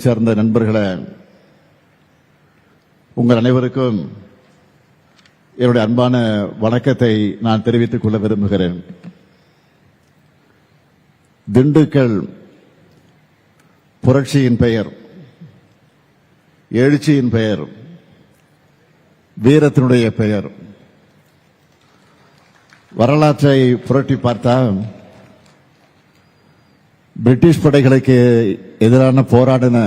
சேர்ந்த நண்பர்களே, உங்கள் அனைவருக்கும் என்னுடைய அன்பான வணக்கத்தை நான் தெரிவித்துக் கொள்ள விரும்புகிறேன். திண்டுக்கல் புரட்சியின் பெயர், எழுச்சியின் பெயர், வீரத்தினுடைய பெயர். வரலாற்றை புரட்டி பார்த்தால் பிரிட்டிஷ் படைகளுக்கு எதிரான போராடின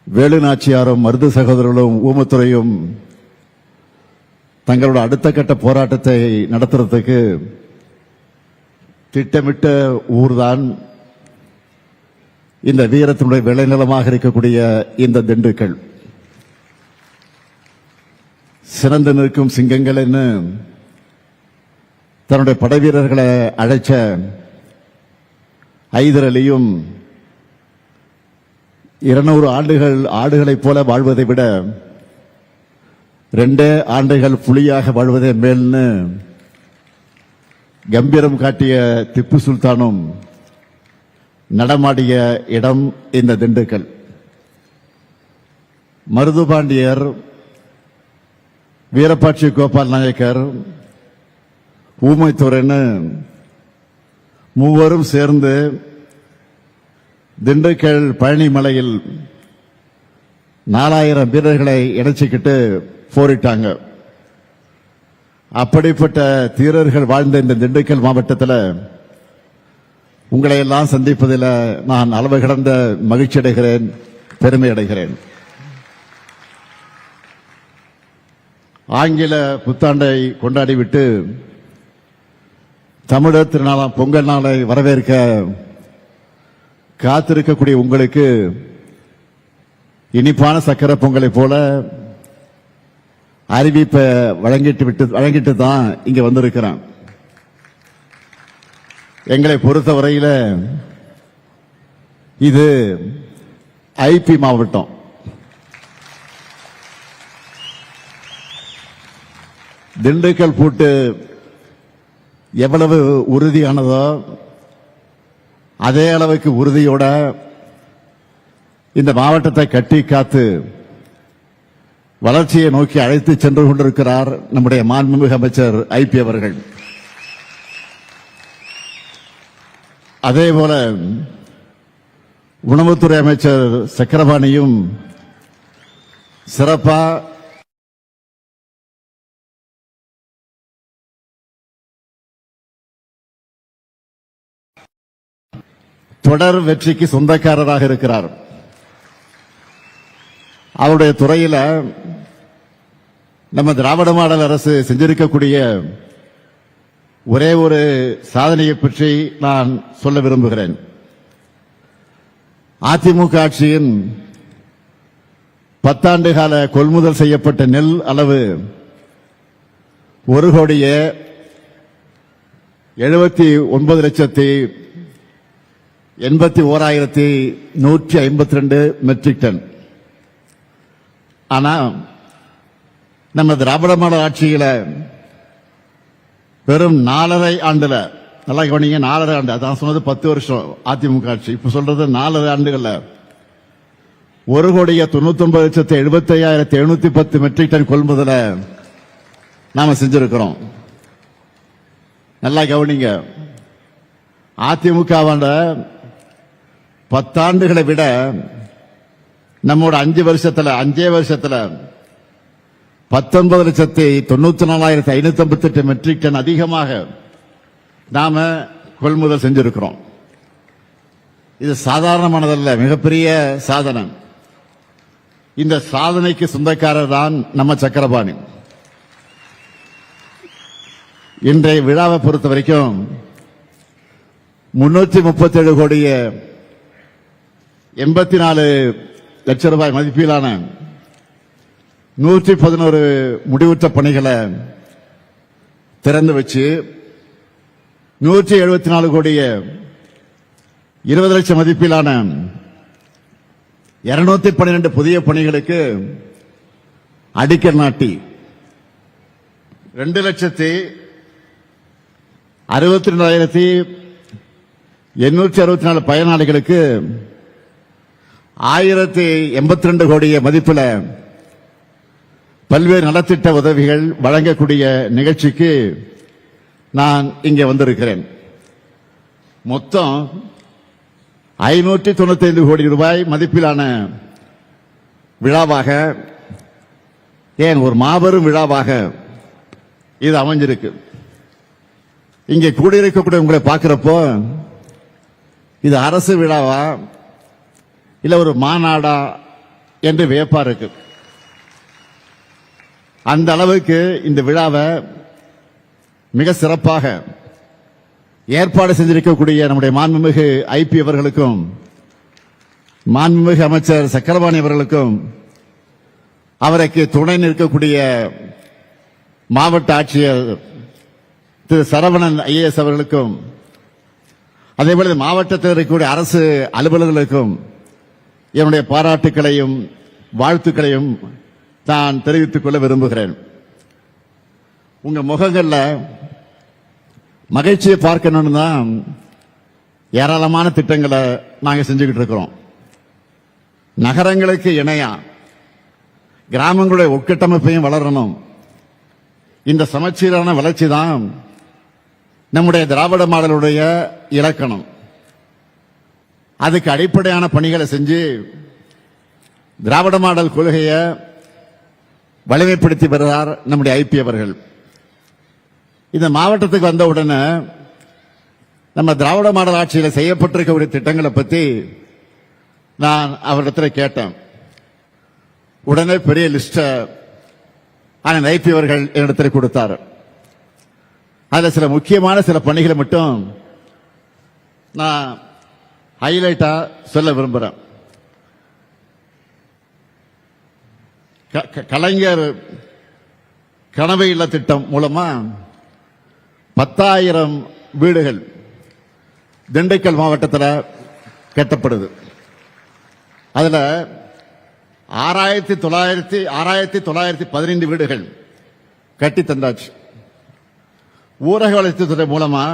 வேலு நாச்சியாரும் மருது சகோதரர்களும் ஊமத்துறையும் தங்களோட அடுத்த கட்ட போராட்டத்தை நடத்துறதுக்கு திட்டமிட்ட ஊர்தான் இந்த வீரத்தினுடைய விளைநிலமாக இருக்கக்கூடிய இந்த திண்டுக்கல். சிறந்து நிற்கும் சிங்கங்கள் என்று தன்னுடைய படை வீரர்களை அழைச்ச ஐதர் அலியும் 200 ஆண்டுகள் ஆடுகளைப் போல வாழ்வதை விட 2 ஆண்டுகள் புலியாக வாழ்வதே மேல்னு கம்பீரம் காட்டிய திப்பு சுல்தானும் நடமாடிய இடம் இந்த திண்டுக்கல். மருதுபாண்டியர், வீரபாட்சி கோபால் நாயக்கர், ஊமைத்துறைன்னு மூவரும் சேர்ந்து திண்டுக்கல் பழனிமலையில் 4000 வீரர்களை இணைச்சிக்கிட்டு போரிட்டாங்க. அப்படிப்பட்ட தீரர்கள் வாழ்ந்த இந்த திண்டுக்கல் மாவட்டத்தில் உங்களை எல்லாம் சந்திப்பதில் நான் அளவு கடந்த மகிழ்ச்சி அடைகிறேன், பெருமை அடைகிறேன். ஆங்கில புத்தாண்டை கொண்டாடிவிட்டு தமிழர் திருநாளாம் பொங்கல் நாளை வரவேற்க காத்திருக்கக்கூடிய உங்களுக்கு இனிப்பான சக்கரை பொங்கலை போல அறிவிப்பை வழங்கிட்டு தான் இங்க வந்திருக்கிறேன். எங்களை பொறுத்தவரையில இது ஐபி மாவட்டம். திண்டுக்கல் பூட்டு எவ்வளவு உறுதியானதோ அதே அளவுக்கு உறுதியோட இந்த மாவட்டத்தை கட்டி காத்து வளர்ச்சியை நோக்கி அழைத்து சென்று கொண்டிருக்கிறார் நம்முடைய மாண்புமிகு அமைச்சர் ஐபி அவர்கள். அதேபோல உணவுத்துறை அமைச்சர் சக்கரபாணியும் சிறப்பா தொடர் வெற்றிக்கு சொந்தக்காரராக இருக்கிறார். அவருடைய துறையில நம்ம திராவிட மாடல் அரசு செஞ்சிருக்கக்கூடிய ஒரே ஒரு சாதனையை பற்றி நான் சொல்ல விரும்புகிறேன். அதிமுக ஆட்சியின் 10 ஆண்டு கால கொள்முதல் செய்யப்பட்ட நெல் அளவு 1,79,152 மெட்ரிக் டன். ஆனா நம்ம திராவிட மாடல் ஆட்சியில வெறும் 4.5 ஆண்டுல, நல்லா கவனிங்க, 4.5 ஆண்டு, அதான் சொன்னது 10 வருஷம் அதிமுக ஆட்சி, இப்ப சொல்றது 4 ஆண்டுகள்ல 1,99,75,710 மெட்ரிக் டன் கொள்முதல நாம செஞ்சிருக்கிறோம். நல்லா கவனிங்க, அதிமுக 10 ஆண்டுகளை விட நம்மோட 5 வருஷத்துல 19,94,558 மெட்ரிக் டன் அதிகமாக நாம கொள்முதல் செஞ்சிருக்கிறோம். இது சாதாரணமானதல்ல, மிகப்பெரிய சாதனை. இந்த சாதனைக்கு சொந்தக்காரர் தான் நம்ம சக்கரபாணி. இன்றைய விழாவை பொறுத்த வரைக்கும் 337 கோடியே 84 லட்சம் ரூபாய் மதிப்பிலான 111 முடிவுற்ற பணிகளை திறந்து வச்சு 174 கோடியே 20 லட்சம் மதிப்பிலான 212 புதிய பணிகளுக்கு அடிக்கல் நாட்டி 2,62,864 பயனாளிகளுக்கு 1082 கோடி மதிப்பில் பல்வேறு நலத்திட்ட உதவிகள் வழங்கக்கூடிய நிகழ்ச்சிக்கு நான் இங்கே வந்திருக்கிறேன். மொத்தம் 595 கோடி ரூபாய் மதிப்பிலான விழாவாக, ஏன் ஒரு மாபெரும் விழாவாக இது அமைஞ்சிருக்கு. இங்கே கூடியிருக்கக்கூடிய உங்களை பார்க்கிறப்போ இது அரசு விழாவா இல்ல ஒரு மாநாடா என்று வியப்பா இருக்கு. அந்த அளவுக்கு இந்த விழாவை மிக சிறப்பாக ஏற்பாடு செஞ்சிருக்கக்கூடிய நம்முடைய மாண்புமிகு ஐபி அவர்களுக்கும் மாண்புமிகு அமைச்சர் சக்கரபாணி அவர்களுக்கும் அவருக்கு துணை நிற்கக்கூடிய மாவட்ட ஆட்சியர் திரு சரவணன் ஐஏஎஸ் அவர்களுக்கும் அதேபோல மாவட்டத்தில் இருக்கக்கூடிய அரசு அலுவலர்களுக்கும் என்னுடைய பாராட்டுக்களையும் வாழ்த்துக்களையும் நான் தெரிவித்துக் கொள்ள விரும்புகிறேன். உங்க முகங்கள்ல மகிழ்ச்சியை பார்க்கணும்னு தான் ஏராளமான திட்டங்களை நாங்க செஞ்சுக்கிட்டு இருக்கிறோம். நகரங்களுக்கு இணையா கிராமங்களுடைய உட்கட்டமைப்பையும் வளரணும். இந்த சமச்சீரான வளர்ச்சி தான் நம்முடைய திராவிட மாடலுடைய இலக்கணம். அதுக்கு அடிப்படையான பணிகளை செஞ்சு திராவிட மாடல் கொள்கையை வலிமைப்படுத்தி வருகிறார் நம்முடைய ஐபி அவர்கள். இந்த மாவட்டத்துக்கு வந்த உடனே நம்ம திராவிட மாடல் ஆட்சியில் செய்யப்பட்டிருக்கக்கூடிய திட்டங்களை பற்றி நான் அவரிடத்தில் கேட்டேன். உடனே பெரிய லிஸ்ட ஐபி அவர்கள் என்னிடத்தில் கொடுத்தார். அதில் சில முக்கியமான சில பணிகளை மட்டும் நான் ஹைலைட்டா சொல்ல விரும்புறேன். கலைஞர் கனவு இல்ல திட்டம் மூலமா 10,000 வீடுகள் திண்டுக்கல் மாவட்டத்தில் கட்டப்படுது. அதுல 6,915 வீடுகள் கட்டி தந்தாச்சு. ஊரக வளர்ச்சித்துறை மூலமா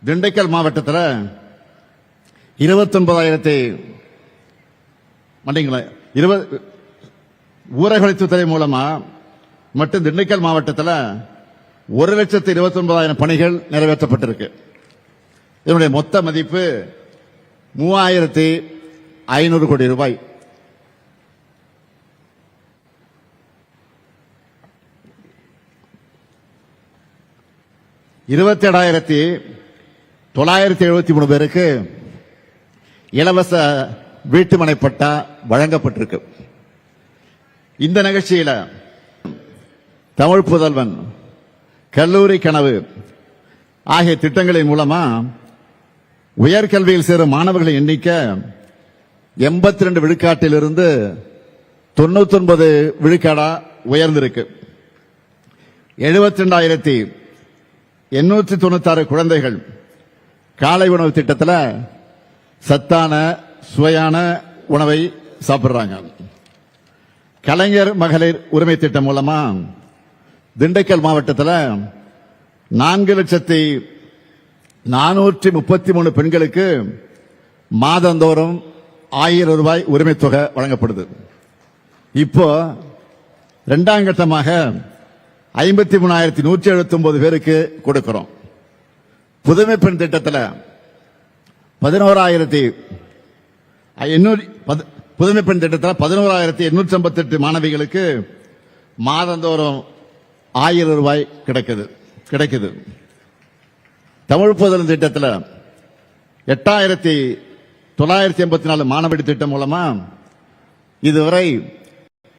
திண்டுக்கல் மாவட்டத்தில் 29,000 ஊரக வளர்ச்சித்துறை மூலமா மட்டும் திண்டுக்கல் மாவட்டத்தில் 1,29,000 பணிகள் நிறைவேற்றப்பட்டிருக்கு. இதனுடைய மொத்த மதிப்பு 3,500 கோடி ரூபாய். $27,973 பேருக்கு இலவச வீட்டுமனை பட்டா வழங்கப்பட்டிருக்கு. இந்த நிகழ்ச்சியில தமிழ் புதல்வன், கல்லூரி கனவு ஆகிய திட்டங்களின் மூலமா உயர்கல்வியில் சேரும் மாணவர்களின் எண்ணிக்கை 82 விழுக்காட்டிலிருந்து 99 விழுக்காடா உயர்ந்திருக்கு. 72,896 குழந்தைகள் காலை உணவு திட்டத்தில் சத்தான சுவையான உணவை சாப்பிடுறாங்க. கலைஞர் மகளிர் உரிமை திட்டம் மூலமா திண்டுக்கல் மாவட்டத்தில் 4,433 பெண்களுக்கு மாதந்தோறும் 1,000 ரூபாய் உரிமை தொகை வழங்கப்படுது. இப்போ இரண்டாம் கட்டமாக 53,179 பேருக்கு கொடுக்கிறோம். புதுமை பெண் திட்டத்தில் 11,858 மாணவிகளுக்கு மாதந்தோறும் 1,000 ரூபாய் கிடைக்குது. தமிழ் புதல்வன் திட்டத்தில் 8,984 மாணவடி திட்டம் மூலமா இதுவரை